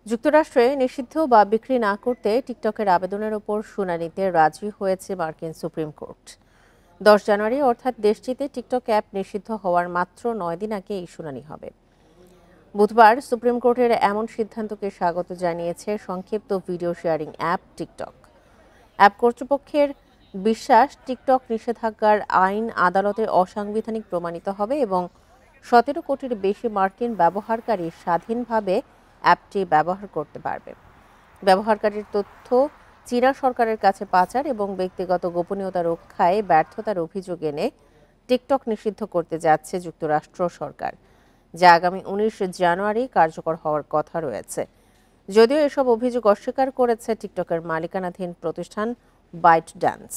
যুক্তরাষ্ট্রে নিষিদ্ধ বা বিক্রি না করতে টিকটকের আবেদনের ওপর শুনানিতে রাজি হয়েছে মার্কিন সুপ্রিম কোর্ট। 10 জানুয়ারি অর্থাৎ দেশটিতে টিকটক অ্যাপ নিষিদ্ধ হওয়ার মাত্র 9 দিন আগে এই শুনানি হবে। বুধবার সুপ্রিম কোর্টের এমন সিদ্ধান্তকে স্বাগত জানিয়েছে সংক্ষিপ্ত video sharing app TikTok. App কর্তৃপক্ষের বিশ্বাস, টিকটক নিষেধাজ্ঞার আইন আদালতে অসাংবিধানিক প্রমাণিত হবে এবং 17 কোটির বেশি মার্কিন ব্যবহারকারী স্বাধীনভাবে অ্যাপটি ব্যবহার করতে পারবে। ব্যবহারকারীর তথ্য চীনা সরকারের কাছে পাচার এবং ব্যক্তিগত গোপনীয়তা রক্ষায় ব্যর্থতার অভিযোগ এনে টিকটক নিষিদ্ধ করতে যাচ্ছে যুক্তরাষ্ট্র সরকার, যা আগামী 19 জানুয়ারি কার্যকর হওয়ার কথা রয়েছে। যদিও এসব অভিযোগ অস্বীকার করেছে টিকটকের মালিকানাধীন প্রতিষ্ঠান বাইট ডান্স।